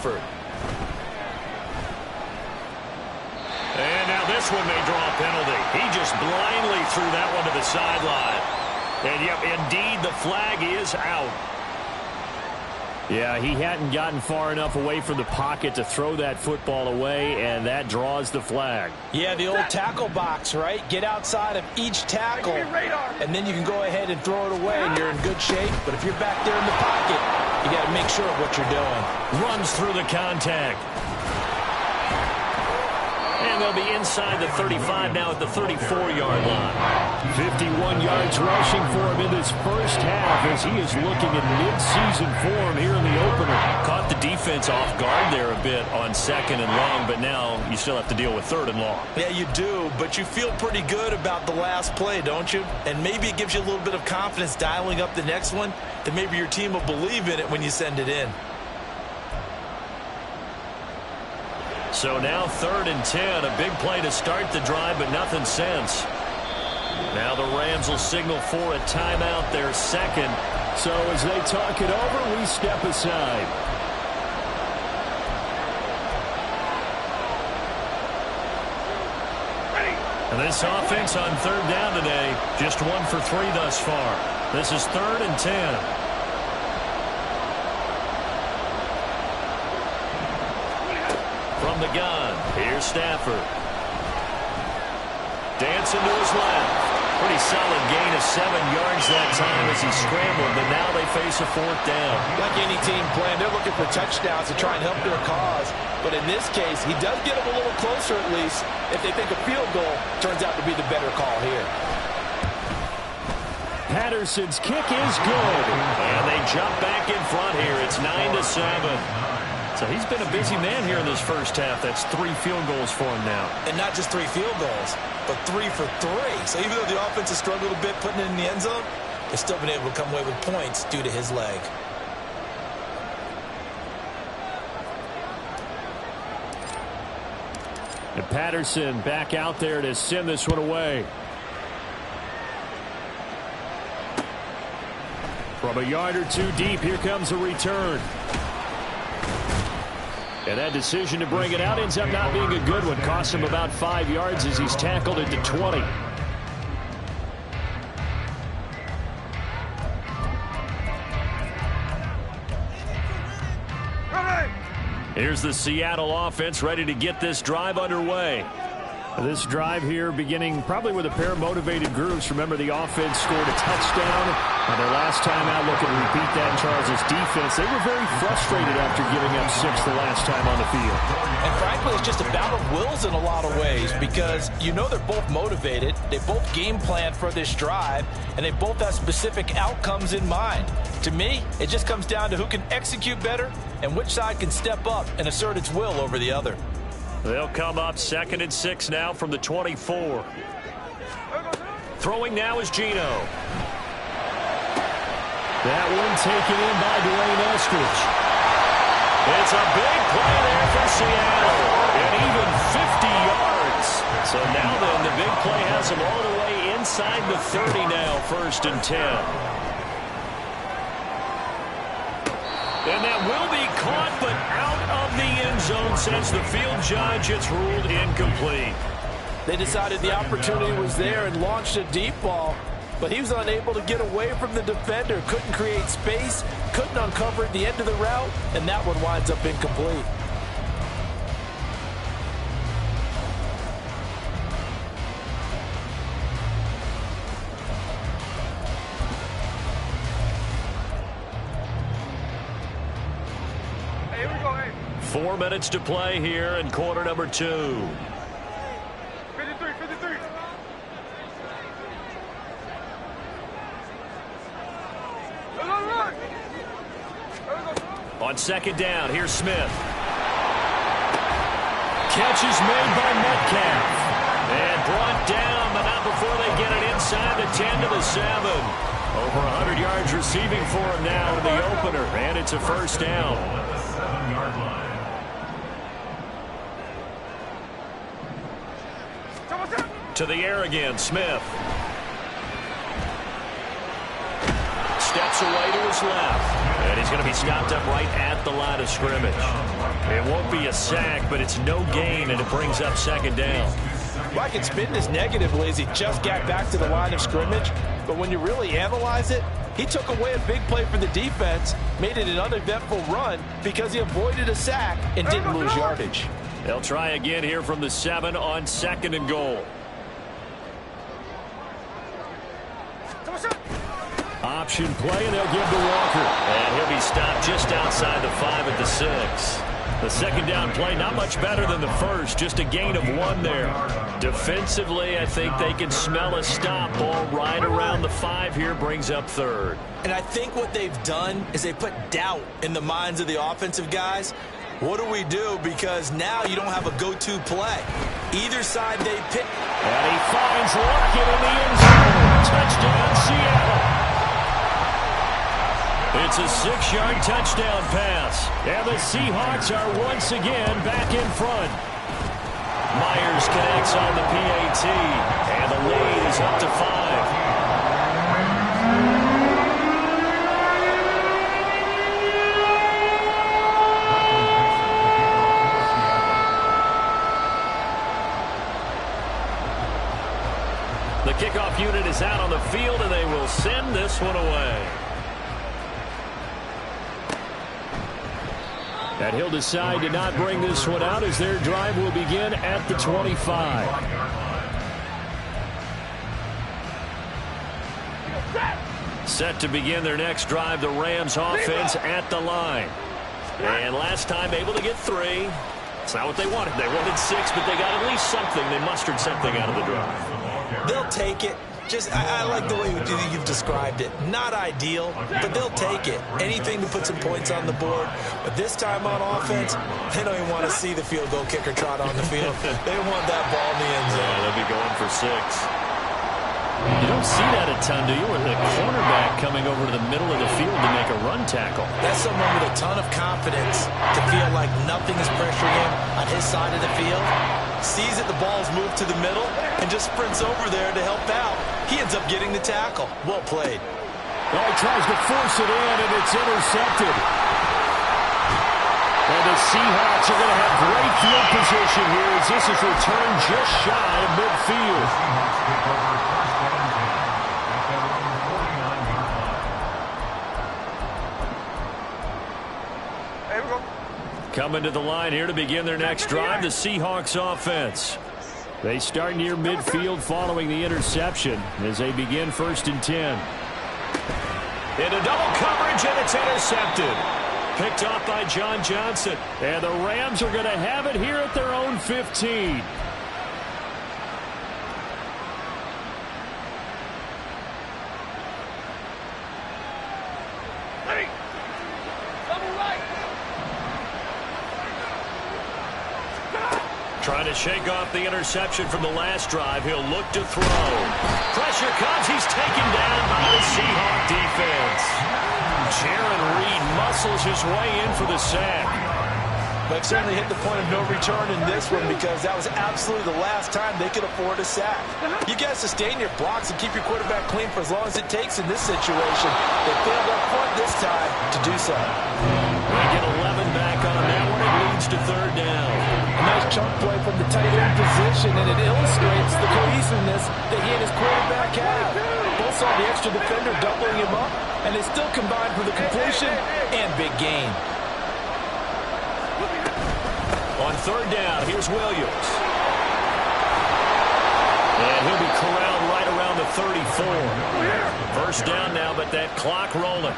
effort. And now this one may draw a penalty. He just blindly threw that one to the sideline. And, yep, indeed, the flag is out. Yeah, he hadn't gotten far enough away from the pocket to throw that football away, and that draws the flag. Yeah, the old tackle box, right? Get outside of each tackle, and then you can go ahead and throw it away, and you're in good shape. But if you're back there in the pocket, you got to make sure of what you're doing. Runs through the contact. And they'll be inside the 35 now at the 34-yard line. 51 yards rushing for him in this first half as he is looking in mid-season form here in the opener. Caught the defense off guard there a bit on second and long, but now you still have to deal with third and long. Yeah, you do, but you feel pretty good about the last play, don't you? And maybe it gives you a little bit of confidence dialing up the next one, that maybe your team will believe in it when you send it in. So now 3rd and 10, a big play to start the drive, but nothing since. Now the Rams will signal for a timeout, their second. So as they talk it over, we step aside. And this offense on 3rd down today, just 1 for 3 thus far. This is 3rd and 10. From the gun, here's Stafford. Dancing to his left. Pretty solid gain of 7 yards that time as he scrambled, but now they face a 4th down. Like any team playing, they're looking for touchdowns to try and help their cause. But in this case, he does get them a little closer at least if they think a field goal turns out to be the better call here. Patterson's kick is good. And they jump back in front here. It's 9-7. So he's been a busy man here in this first half. That's 3 field goals for him now. And not just 3 field goals, but 3 for 3. So even though the offense has struggled a bit putting it in the end zone, they've still been able to come away with points due to his leg. And Patterson back out there to send this one away. From a yard or 2 deep, here comes a return. And that decision to bring it out ends up not being a good one. Costs him about 5 yards as he's tackled at the 20. Here's the Seattle offense ready to get this drive underway. This drive here beginning probably with a pair of motivated groups. Remember, the offense scored a touchdown on their last time out. Looking to repeat that in Charles' defense. They were very frustrated after giving up 6 the last time on the field. And frankly, it's just a battle of wills in a lot of ways because you know they're both motivated. They both game plan for this drive, and they both have specific outcomes in mind. To me, it just comes down to who can execute better and which side can step up and assert its will over the other. They'll come up 2nd and 6 now from the 24. Throwing now is Geno. That one taken in by Dwayne Eskridge. It's a big play there for Seattle. And even 50 yards. So now then, the big play has them all the way inside the 30 now, 1st and 10. And that will be caught, but out of the end zone since the field judge. It's ruled incomplete. They decided the opportunity was there and launched a deep ball, but he was unable to get away from the defender. Couldn't create space, couldn't uncover at the end of the route, and that one winds up incomplete. Hey, here we go, hey. 4 minutes to play here in quarter number 2. 53, 53. On 2nd down, here's Smith. Catch is made by Metcalf. And brought down, but not before they get it inside the 10 to the 7. Over 100 yards receiving for him now in the opener. And it's a 1st down. To the air again, Smith. Steps away to his left. And he's going to be stopped up right at the line of scrimmage. It won't be a sack, but it's no gain, and it brings up second down. Well, I can spin this negatively as he just got back to the line of scrimmage, but when you really analyze it, he took away a big play for the defense, made it an uneventful run because he avoided a sack and didn't lose yardage. They'll try again here from the 7 on 2nd and goal. Option play, and they'll give to Walker. And he'll be stopped just outside the 5 at the 6. The second down play, not much better than the first, just a gain of 1 there. Defensively, I think they can smell a stop. Ball right around the 5 here, brings up 3rd. And I think what they've done is they put doubt in the minds of the offensive guys. What do we do? Because now you don't have a go-to play. Either side they pick. And he finds Lockett in the end zone. Touchdown, Seattle. It's a 6-yard touchdown pass. And the Seahawks are once again back in front. Myers connects on the PAT. And the lead is up to 5. The kickoff unit is out on the field, and they will send this one away. And he'll decide to not bring this one out as their drive will begin at the 25. Set to begin their next drive, the Rams offense at the line. And last time able to get 3. It's not what they wanted. They wanted 6, but they got at least something. They mustered something out of the drive. They'll take it. I like the way you've described it. Not ideal, but they'll take it. Anything to put some points on the board. But this time on offense, they don't even want to see the field goal kicker trot on the field. They want that ball in the end zone. Yeah, they'll be going for 6. You don't see that a ton, do you? With a cornerback coming over to the middle of the field to make a run tackle. That's someone with a ton of confidence to feel like nothing is pressuring him on his side of the field. Sees that the ball's moved to the middle and just sprints over there to help out. He ends up getting the tackle. Well played. Well, he tries to force it in, and it's intercepted. And the Seahawks are going to have great field position here as this is returned just shy of midfield. Coming to the line here to begin their next drive, the Seahawks offense. They start near midfield following the interception as they begin 1st and 10. Into double coverage, and it's intercepted. Picked off by John Johnson. And the Rams are going to have it here at their own 15. Trying to shake off the interception from the last drive. He'll look to throw. Pressure comes. He's taken down by the Seahawk defense. Jaron Reed muscles his way in for the sack. But certainly hit the point of no return in this one because that was absolutely the last time they could afford a sack. You got to sustain your blocks and keep your quarterback clean for as long as it takes in this situation. They failed up front this time to do so. They get 11 back on that one. It leads to 3rd down. A nice chunk play from the tight end position, and it illustrates the cohesiveness that he and his quarterback have. Both saw the extra defender doubling him up, and they still combined for the completion and big gain. On 3rd down, here's Williams. And he'll be corralled right around the 34. 1st down now, but that clock rolling.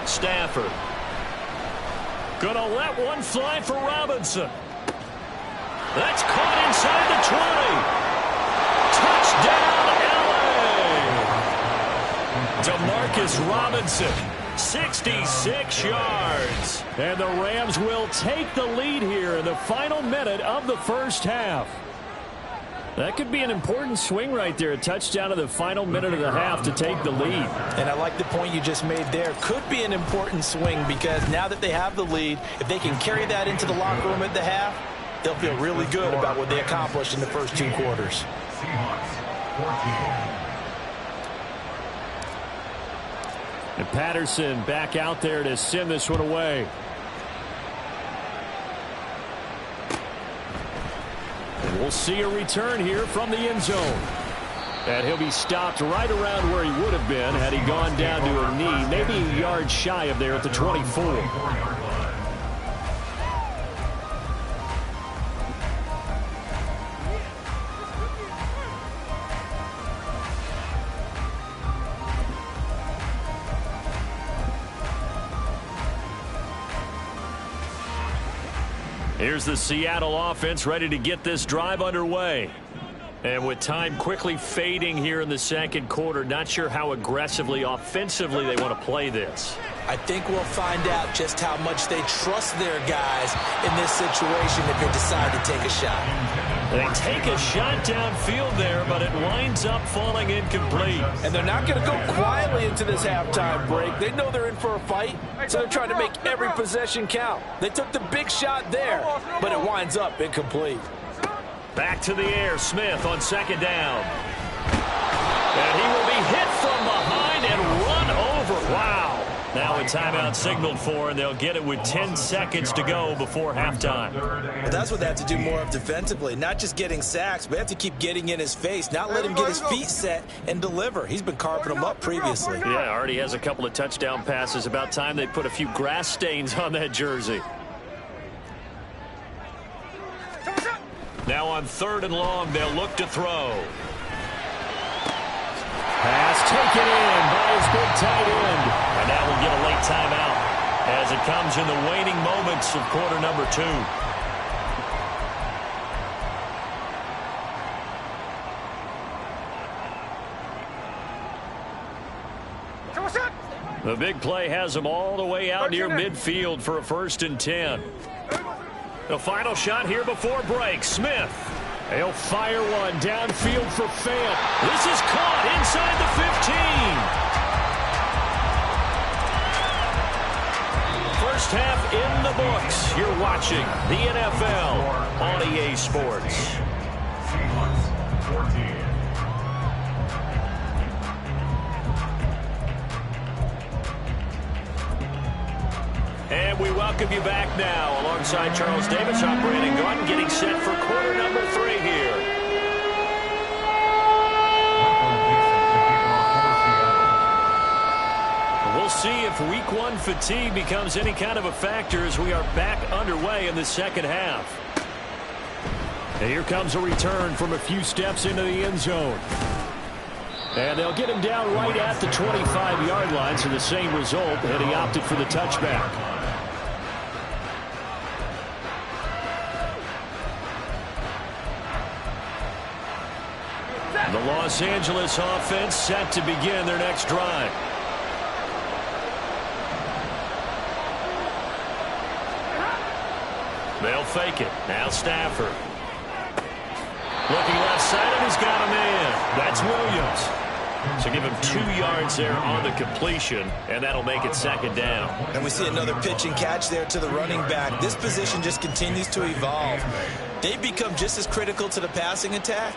Stafford. Gonna let one fly for Robinson. That's caught inside the 20. Touchdown, LA. Demarcus Robinson, 66 yards. And the Rams will take the lead here in the final minute of the 1st half. That could be an important swing right there. A touchdown in the final minute of the half to take the lead. And I like the point you just made there. Could be an important swing because now that they have the lead, if they can carry that into the locker room at the half, they'll feel really good about what they accomplished in the first 2 quarters. And Patterson back out there to send this one away. And we'll see a return here from the end zone. And he'll be stopped right around where he would have been had he gone down to a knee, maybe a yard shy of there at the 24. Here's the Seattle offense ready to get this drive underway. And with time quickly fading here in the second quarter, not sure how aggressively, offensively they want to play this. I think we'll find out just how much they trust their guys in this situation if they decide to take a shot. They take a shot downfield there, but it winds up falling incomplete. And they're not going to go quietly into this halftime break. They know they're in for a fight, so they're trying to make every possession count. They took the big shot there, but it winds up incomplete. Back to the air, Smith on second down. And he will be hit from behind and run over. Wow. Now a timeout signaled for, and they'll get it with 10 seconds to go before halftime. Well, that's what they have to do more of defensively, not just getting sacks, but they have to keep getting in his face, not let him get his feet set and deliver. He's been carving them up previously. Yeah, already has a couple of touchdown passes. About time they put a few grass stains on that jersey. Now on 3rd and long, they'll look to throw. Pass taken in by his big tight end. And now we'll get a late timeout as it comes in the waning moments of quarter number 2. The big play has them all the way out near midfield for a 1st and 10. The final shot here before break. Smith. He'll fire one downfield for Fant. This is caught inside the 15. First half in the books. You're watching the NFL on EA Sports. And we welcome you back now alongside Charles Davis. I'm Brandon Gaudin getting set for quarter number 3 here. We'll see if week 1 fatigue becomes any kind of a factor as we are back underway in the second half. And here comes a return from a few steps into the end zone. And they'll get him down right at the 25-yard line, so the same result, and he opted for the touchback. The Los Angeles offense set to begin their next drive. They'll fake it. Now Stafford. Looking left side, and he's got a man. That's Williams. So give him 2 yards there on the completion, and that'll make it 2nd down. And we see another pitch and catch there to the running back. This position just continues to evolve. They've become just as critical to the passing attack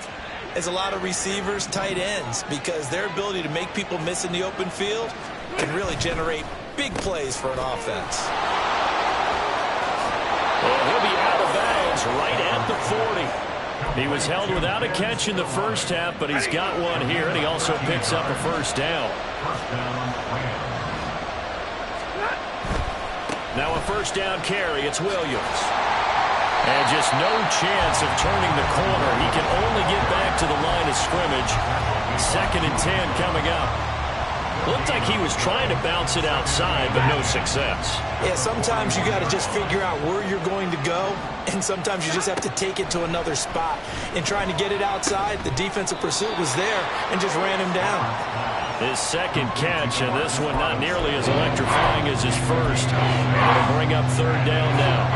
as a lot of receivers, tight ends, because their ability to make people miss in the open field can really generate big plays for an offense. Well, he'll be out of bounds right at the 40. He was held without a catch in the first half, but he's got one here, and he also picks up a 1st down. Now a 1st down carry. It's Williams. And just no chance of turning the corner. He can only get back to the line of scrimmage. 2nd and 10 coming up. Looked like he was trying to bounce it outside, but no success. Yeah, sometimes you got to just figure out where you're going to go, and sometimes you just have to take it to another spot. In trying to get it outside, the defensive pursuit was there and just ran him down. His 2nd catch, and this one not nearly as electrifying as his first. And it'll bring up 3rd down now.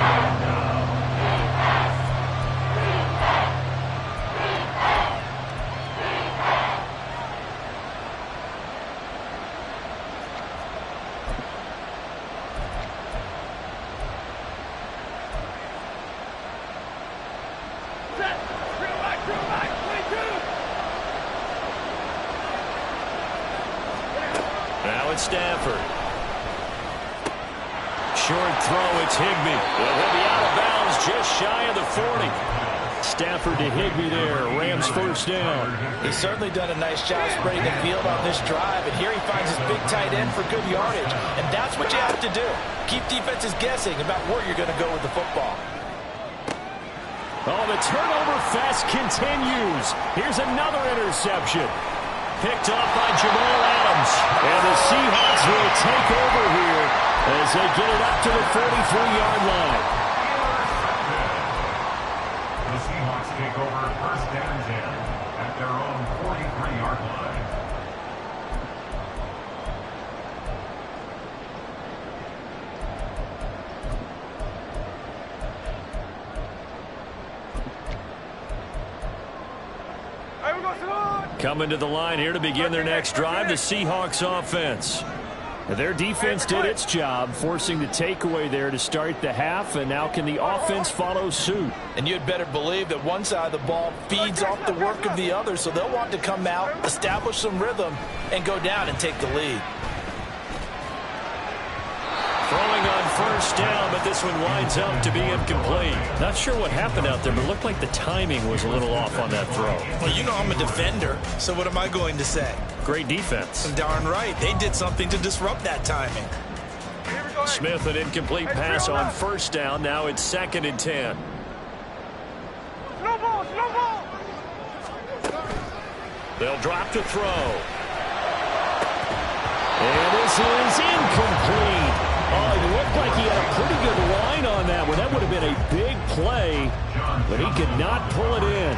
Stafford. Short throw, it's Higbee. He'll be out of bounds just shy of the 40. Stafford to Higbee there. Rams first down. He's certainly done a nice job spreading the field on this drive, and here he finds his big tight end for good yardage. And that's what you have to do. Keep defenses guessing about where you're going to go with the football. Oh, the turnover fest continues. Here's another interception. Picked up by Jamal Adams. And the Seahawks will take over here as they get it up to the 43-yard line. The Seahawks take over first down and 10 at their own 43-yard line. Coming to the line here to begin their next drive, the Seahawks offense. Their defense did its job, forcing the takeaway there to start the half, and now can the offense follow suit? And you'd better believe that one side of the ball feeds off the work of the other, so they'll want to come out, establish some rhythm, and go down and take the lead. Throwing on first down, but this one winds up to be incomplete. Not sure what happened out there, but it looked like the timing was a little off on that throw. Well, you know I'm a defender, so what am I going to say? Great defense. Darn right. They did something to disrupt that timing. Smith, an incomplete pass on first down. Now it's 2nd and 10. Slow ball. They'll drop to throw. And this is incomplete. Oh, it looked like he had a pretty good line on that one. That would have been a big play, but he could not pull it in.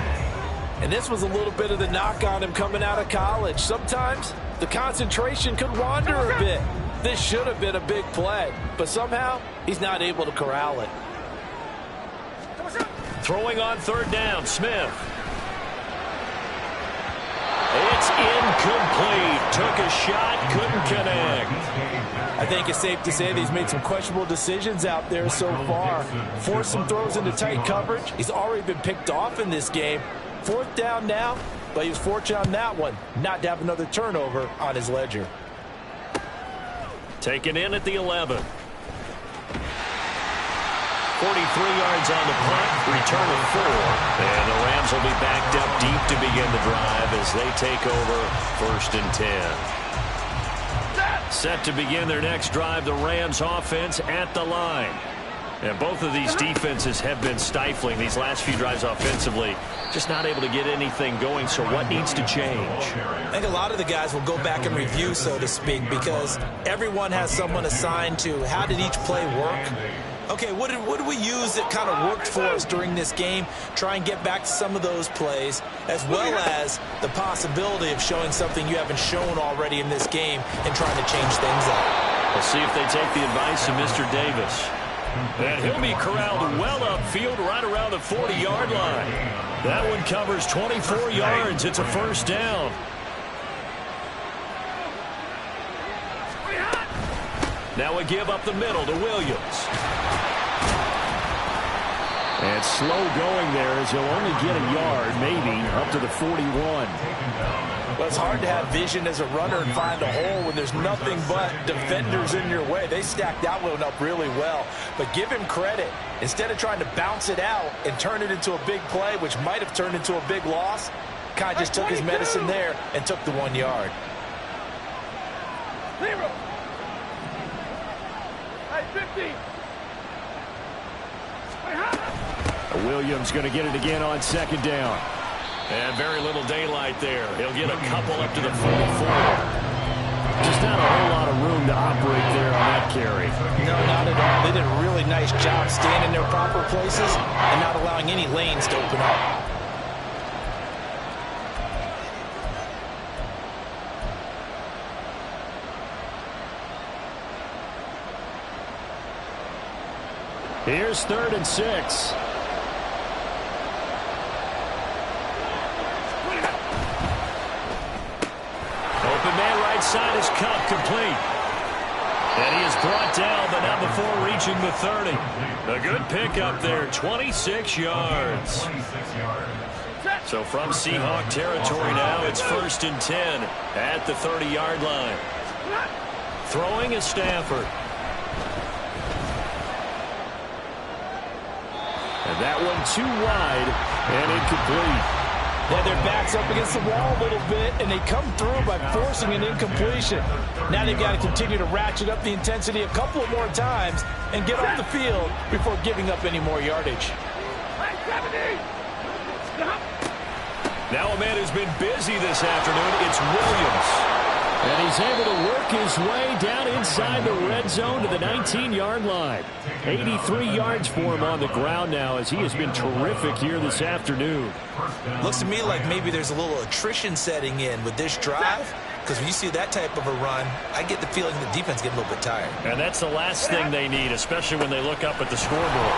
And this was a little bit of the knock on him coming out of college. Sometimes the concentration could wander a bit. This should have been a big play, but somehow he's not able to corral it. Throwing on third down, Smith. It's incomplete. Took a shot, couldn't connect. I think it's safe to say that he's made some questionable decisions out there so far. Forced some throws into tight coverage. He's already been picked off in this game. 4th down now, but he was fortunate on that one not to have another turnover on his ledger. Taken in at the 11. 43 yards on the punt, return of 4. And the Rams will be backed up deep to begin the drive as they take over 1st and 10. Set to begin their next drive, the Rams offense at the line. And both of these defenses have been stifling these last few drives offensively. Just not able to get anything going, so what needs to change? I think a lot of the guys will go back and review, so to speak, because everyone has someone assigned to how did each play work. Okay, what did we use that kind of worked for us during this game? Try and get back to some of those plays, as well as the possibility of showing something you haven't shown already in this game and trying to change things up. We'll see if they take the advice of Mr. Davis. And he'll be corralled well upfield right around the 40-yard line. That one covers 24 yards. It's a first down. Now a give up the middle to Williams. And slow going there as he'll only get a yard, maybe, up to the 41. Well, it's hard to have vision as a runner and find a hole when there's nothing but defenders in your way. They stacked that one up really well. But give him credit. Instead of trying to bounce it out and turn it into a big play, which might have turned into a big loss, kind of just took his medicine there and took the 1 yard. 50. Williams going to get it again on 2nd down. And very little daylight there. He'll get a couple up to the 44. Just not a whole lot of room to operate there on that carry. No, not at all. They did a really nice job staying in their proper places and not allowing any lanes to open up. Here's 3rd and 6. Open man right side is Kupp, complete. And he is brought down, but not before reaching the 30. A good pickup there, 26 yards. So from Seahawk territory now, it's 1st and 10 at the 30-yard line. Throwing is Stafford. And that one too wide and incomplete. Yeah, their back's up against the wall a little bit, and they come through by forcing an incompletion. Now they've got to continue to ratchet up the intensity a couple of more times and get off the field before giving up any more yardage. Now a man who's been busy this afternoon, it's Williams. And he's able to work his way down inside the red zone to the 19-yard line. 83 yards for him on the ground now as he has been terrific here this afternoon. Looks to me like maybe there's a little attrition setting in with this drive, because when you see that type of a run, I get the feeling the defense getting a little bit tired. And that's the last thing they need, especially when they look up at the scoreboard.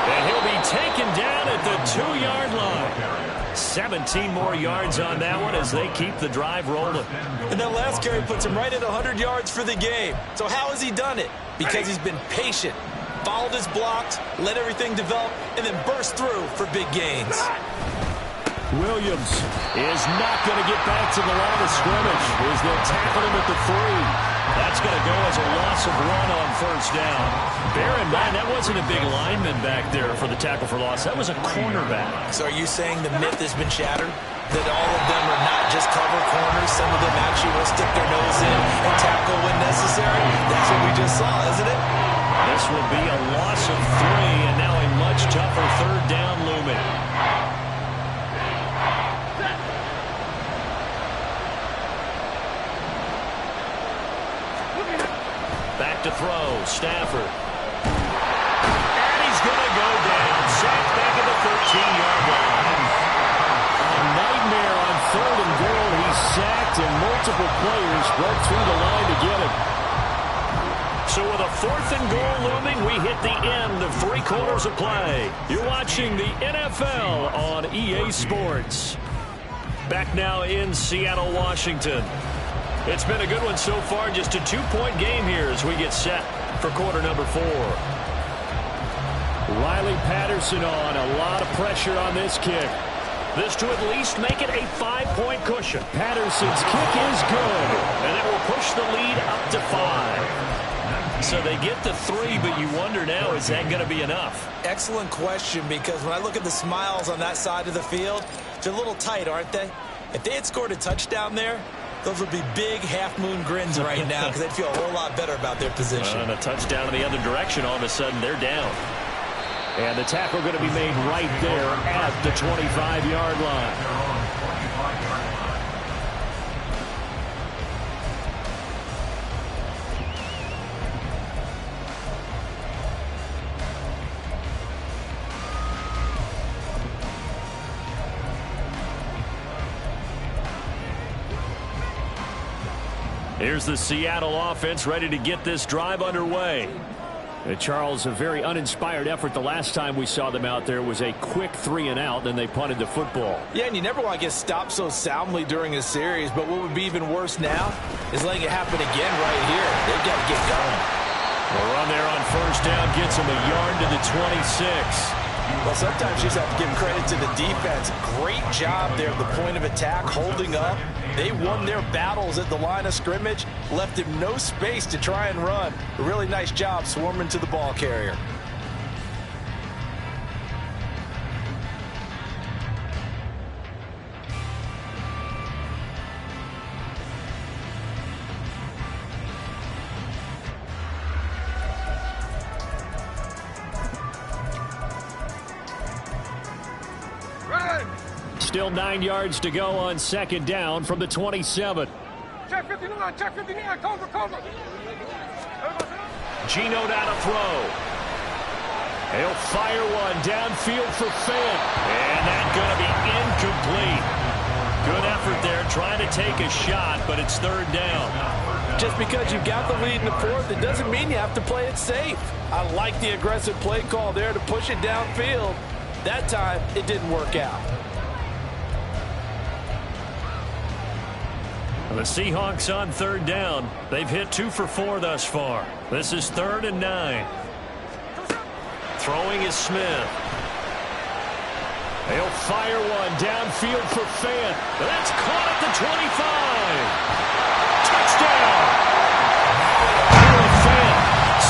And he'll be taken down at the 2-yard line. 17 more yards on that one as they keep the drive rolling. And that last carry puts him right at 100 yards for the game. So how has he done it? Because he's been patient, followed his blocks, let everything develop, and then burst through for big gains. Williams is not going to get back to the line of scrimmage as they'll tackle him at the 3. That's going to go as a loss of 1 on first down. Bear in mind, that wasn't a big lineman back there for the tackle for loss. That was a cornerback. So are you saying the myth has been shattered? That all of them are not just cover corners? Some of them actually will stick their nose in and tackle when necessary? That's what we just saw, isn't it? This will be a loss of 3, and now a much tougher third down looming. Back to throw, Stafford. And he's going to go down. Sacked back at the 13-yard line. A nightmare on 3rd and goal. He's sacked, and multiple players broke through the line to get him. So with a 4th and goal looming, we hit the end of 3 quarters of play. You're watching the NFL on EA Sports. Back now in Seattle, Washington. It's been a good one so far. Just a 2-point game here as we get set for quarter number 4. Riley Patterson on. A lot of pressure on this kick. This to at least make it a 5-point cushion. Patterson's kick is good. And it will push the lead up to 5. So they get the 3, but you wonder now, is that going to be enough? Excellent question, because when I look at the smiles on that side of the field, they're a little tight, aren't they? If they had scored a touchdown there, those would be big half-moon grins right now because they'd feel a whole lot better about their position. And a touchdown in the other direction, all of a sudden they're down. And the tackle going to be made right there at the 25-yard line. Here's the Seattle offense ready to get this drive underway. And Charles, a very uninspired effort the last time we saw them out there was a quick 3-and-out, then they punted the football. Yeah, and you never want to get stopped so soundly during a series, but what would be even worse now is letting it happen again right here. They've got to get going. The run there on first down gets them a yard to the 26. Well, sometimes you just have to give credit to the defense. Great job there at the point of attack, holding up. They won their battles at the line of scrimmage, left him no space to try and run. A really nice job swarming to the ball carrier. Still 9 yards to go on second down from the 27. Geno down to throw. He'll fire one downfield for Fant. And that's going to be incomplete. Good effort there trying to take a shot, but it's third down. Just because you've got the lead in the fourth, it doesn't mean you have to play it safe. I like the aggressive play call there to push it downfield. That time, it didn't work out. The Seahawks on third down. They've hit 2 for 4 thus far. This is 3rd and 9. Throwing is Smith. They'll fire one downfield for Fant. That's caught at the 25. Touchdown! Fant,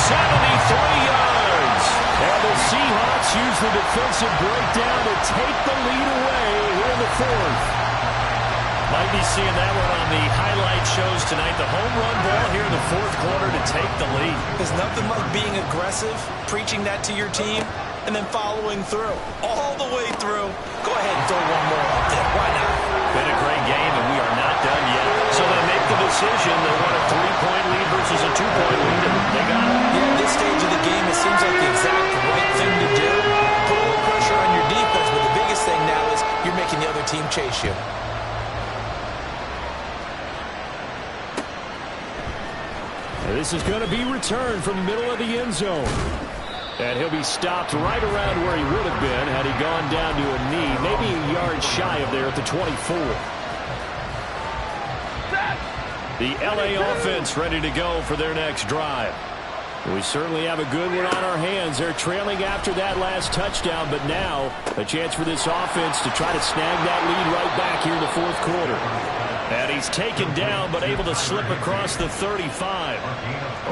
73 yards. And the Seahawks use the defensive breakdown to take the lead away here in the fourth. Might be seeing that one on the highlight shows tonight. The home run ball here in the fourth quarter to take the lead. There's nothing like being aggressive, preaching that to your team, and then following through. All the way through. Go ahead and throw one more up there. Why not? Been a great game, and we are not done yet. So they make the decision. They want a 3-point lead versus a 2-point lead, and they got it. Yeah, at this stage of the game, it seems like the exact right thing to do. Put a little pressure on your defense, but the biggest thing now is you're making the other team chase you. This is going to be returned from the middle of the end zone. And he'll be stopped right around where he would have been had he gone down to a knee, maybe a yard shy of there at the 24. The L.A. offense ready to go for their next drive. We certainly have a good one on our hands. They're trailing after that last touchdown, but now a chance for this offense to try to snag that lead right back here in the fourth quarter. And he's taken down, but able to slip across the 35.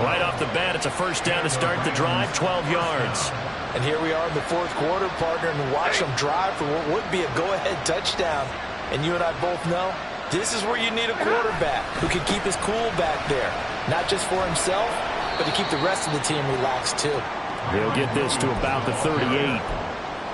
Right off the bat, it's a first down to start the drive, 12 yards. And here we are in the fourth quarter, partner, and watch them drive for what would be a go-ahead touchdown. And you and I both know this is where you need a quarterback who can keep his cool back there. Not just for himself, but to keep the rest of the team relaxed, too. He'll get this to about the 38.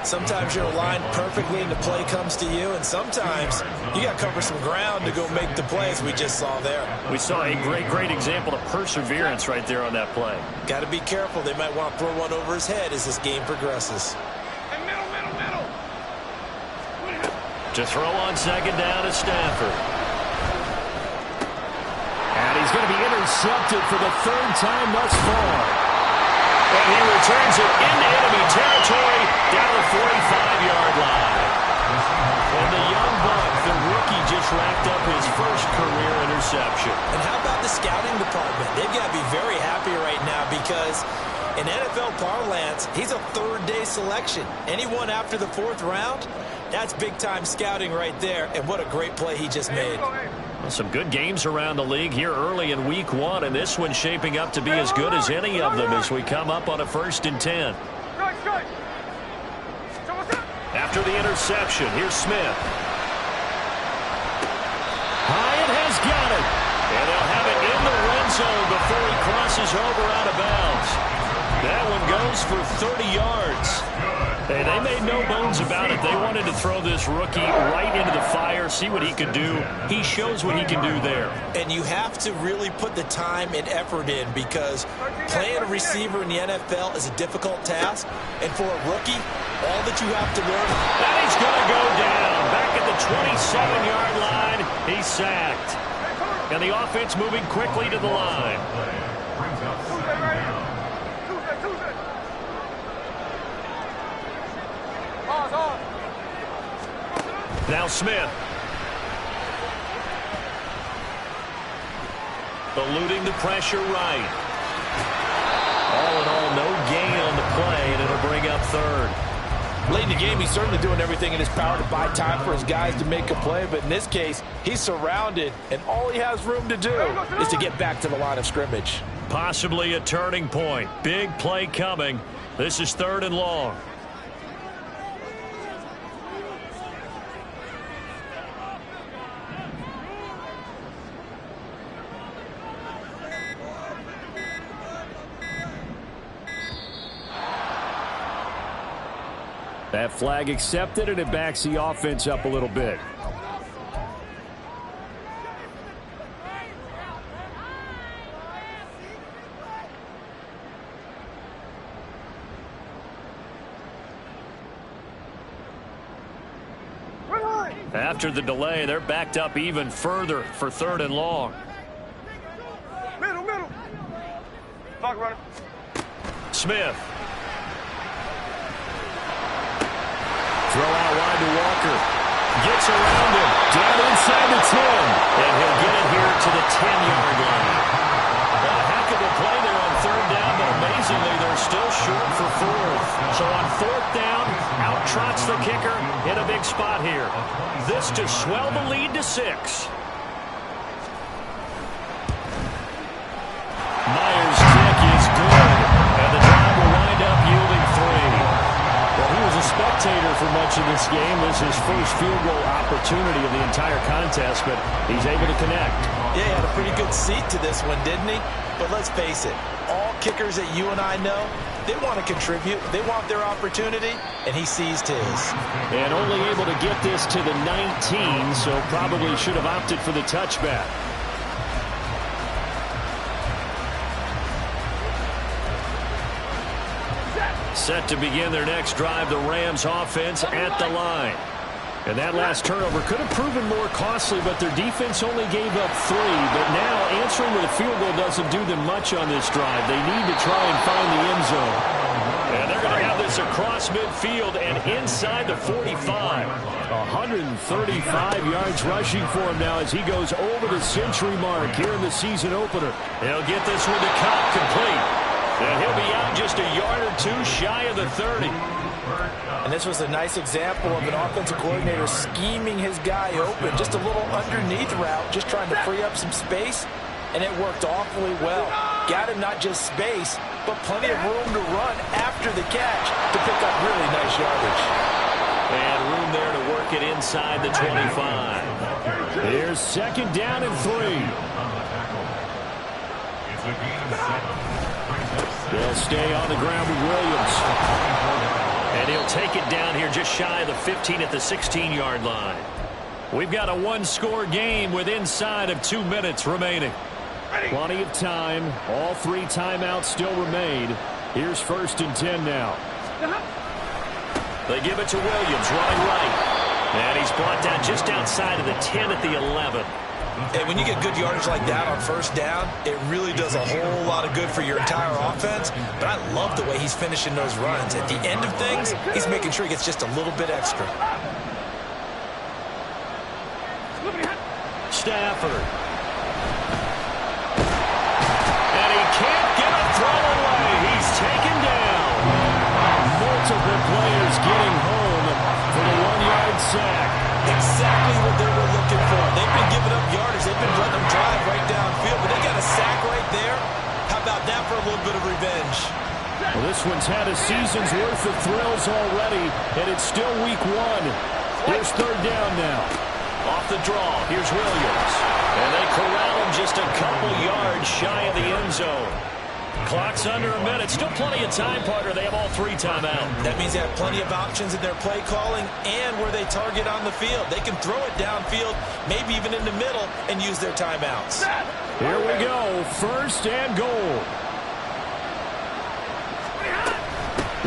Sometimes you're aligned perfectly and the play comes to you, and sometimes you got to cover some ground to go make the play, as we just saw there. We saw a great example of perseverance right there on that play. Got to be careful. They might want to throw one over his head as this game progresses. Middle. To throw on second down to Stafford. And he's going to be intercepted for the third time thus far. And he returns it into enemy territory down the 45-yard line. And the young buck, the rookie, just racked up his first career interception. And how about the scouting department? They've got to be very happy right now because in NFL parlance, he's a third-day selection. Anyone after the fourth round, that's big-time scouting right there. And what a great play he just made. Well, some good games around the league here early in week one, and this one's shaping up to be as good as any of them as we come up on a 1st and 10. After the interception, here's Smith. Hyatt has got it. And they'll have it in the red zone before he crosses over out of bounds. That one goes for 30 yards. Hey, they made no bones about it. They wanted to throw this rookie right into the fire, see what he could do. He shows what he can do there. And you have to really put the time and effort in because playing a receiver in the NFL is a difficult task. And for a rookie, all that you have to learn. And he's going to go down. Back at the 27-yard line, he's sacked. And the offense moving quickly to the line. Now Smith. Eluding the pressure right. All in all, no gain on the play, and it'll bring up third. Late in the game, he's certainly doing everything in his power to buy time for his guys to make a play. But in this case, he's surrounded, and all he has room to do is to get back to the line of scrimmage. Possibly a turning point. Big play coming. This is 3rd and long. That flag accepted, and it backs the offense up a little bit. After the delay, they're backed up even further for 3rd and long. Middle. Clock runner. Smith. Throw out wide to Walker. Gets around him. Down inside the 10. And he'll get it here to the 10-yard line. A heck of a play there on 3rd down, but amazingly, they're still short for 4th. So on 4th down, out trots the kicker in a big spot here. This to swell the lead to 6. Myers' kick is good, and the drive will wind up yielding 3. Well, he was a spectator for much of this game. This is his first field goal opportunity of the entire contest, but he's able to connect. Yeah, he had a pretty good seat to this one, didn't he? But let's face it, all kickers that you and I know, they want to contribute. They want their opportunity, and he seized his. And only able to get this to the 19, so probably should have opted for the touchback. Set to begin their next drive, the Rams offense at the line. And that last turnover could have proven more costly, but their defense only gave up 3. But now answering with a field goal doesn't do them much on this drive. They need to try and find the end zone. And they're going to have this across midfield and inside the 45. 135 yards rushing for him now as he goes over the century mark here in the season opener. He'll get this one to Cobb complete. And he'll be out just a yard or 2 shy of the 30. And this was a nice example of an offensive coordinator scheming his guy open. Just a little underneath route, just trying to free up some space. And it worked awfully well. Got him not just space, but plenty of room to run after the catch to pick up really nice yardage. And room there to work it inside the 25. Here's 2nd down and 3. It's a gain of 7. They'll stay on the ground with Williams. And he'll take it down here just shy of the 15 at the 16-yard line. We've got a 1-score game with inside of 2 minutes remaining. Plenty of time. All 3 timeouts still remain. Here's 1st and 10 now. They give it to Williams, running right. And he's brought down just outside of the 10 at the 11. And when you get good yardage like that on 1st down, it really does a whole lot of good for your entire offense. But I love the way he's finishing those runs. At the end of things, he's making sure he gets just a little bit extra. Stafford. And he can't get a throw away. He's taken down. Multiple players getting home for the 1-yard sack. Exactly what they were looking for. They've been giving up yardage. They've been letting them drive right downfield, but they got a sack right there. How about that for a little bit of revenge? Well, this one's had a season's worth of thrills already, and it's still week 1. Here's 3rd down now. Off the draw, here's Williams. And they corral him just a couple yards shy of the end zone. Clock's under a minute. Still plenty of time, partner. They have all 3 timeouts. That means they have plenty of options in their play calling and where they target on the field. They can throw it downfield, maybe even in the middle, and use their timeouts. Here we go. 1st and goal.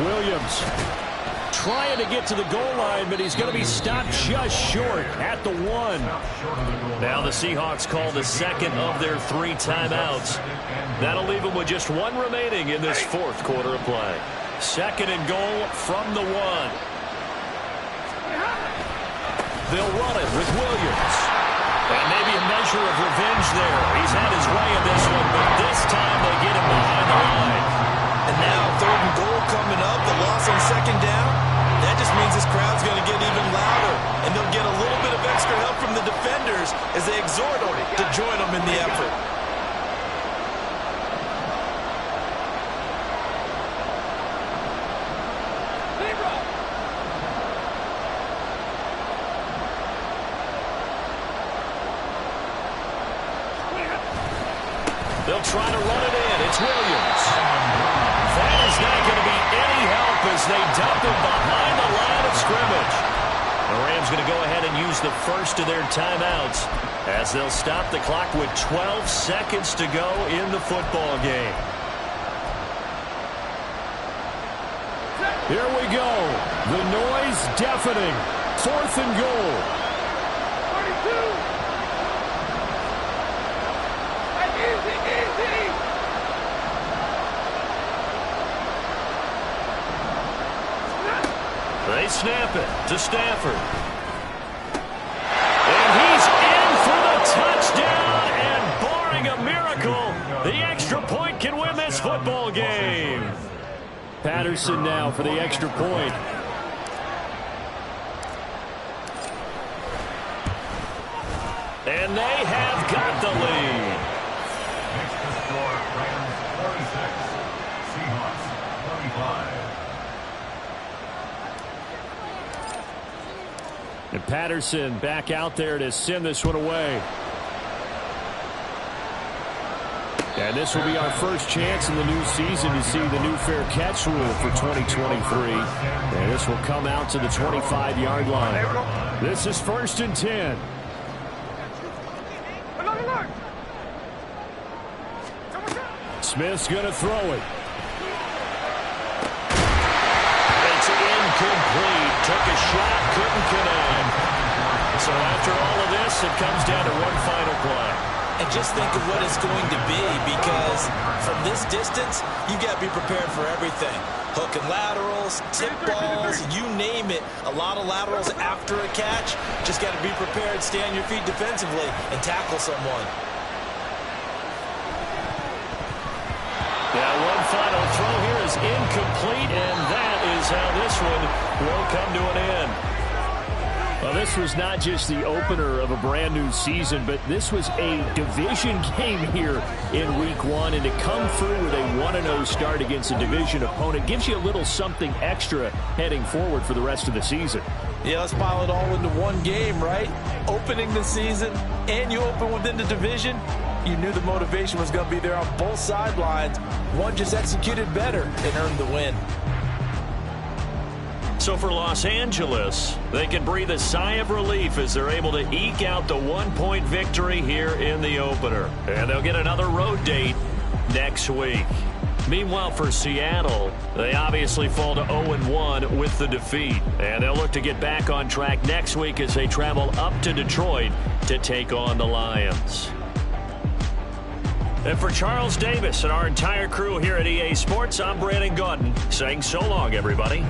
Williams trying to get to the goal line, but he's going to be stopped just short at the 1. Now the Seahawks call the 2nd of their 3 timeouts. That'll leave them with just 1 remaining in this 4th quarter of play. 2nd and goal from the 1. They'll run it with Williams. And maybe a measure of revenge there. He's had his way in this one, but this time they get him behind the line. And now 3rd and goal coming up. The loss on 2nd down. That just means this crowd's going to get even louder. And they'll get a little bit of extra help from the defenders as they exhort them to join them in the effort. They'll try to run it in. It's Williams. That is not going to be any help as they dump him behind the line of scrimmage. The Rams going to go ahead and use the 1st of their timeouts as they'll stop the clock with 12 seconds to go in the football game. Here we go. The noise deafening. 4th and goal. 32. They snap it to Stafford. And he's in for the touchdown. And barring a miracle, the extra point can win this football game. Patterson now for the extra point. And they have got the lead. Makes the score Rams 46, Seahawks 25. And Patterson back out there to send this one away. And this will be our first chance in the new season to see the new fair catch rule for 2023. And this will come out to the 25-yard line. This is 1st and 10. Smith's going to throw it. It's incomplete. Took a shot, couldn't connect. So after all of this, it comes down to one final play. And just think of what it's going to be, because from this distance, you got to be prepared for everything. Hook and laterals, tip balls, you name it. A lot of laterals after a catch. Just got to be prepared, stay on your feet defensively, and tackle someone. Yeah, one final throw here is incomplete, and that is how this one will come to an end. Well, this was not just the opener of a brand new season, but this was a division game here in week 1. And to come through with a 1-0 start against a division opponent gives you a little something extra heading forward for the rest of the season. Yeah, let's pile it all into one game, right? Opening the season, and you open within the division. You knew the motivation was going to be there on both sidelines. One just executed better and earned the win. So for Los Angeles, they can breathe a sigh of relief as they're able to eke out the 1-point victory here in the opener. And they'll get another road date next week. Meanwhile, for Seattle, they obviously fall to 0-1 with the defeat. And they'll look to get back on track next week as they travel up to Detroit to take on the Lions. And for Charles Davis and our entire crew here at EA Sports, I'm Brandon Gaudin saying so long, everybody.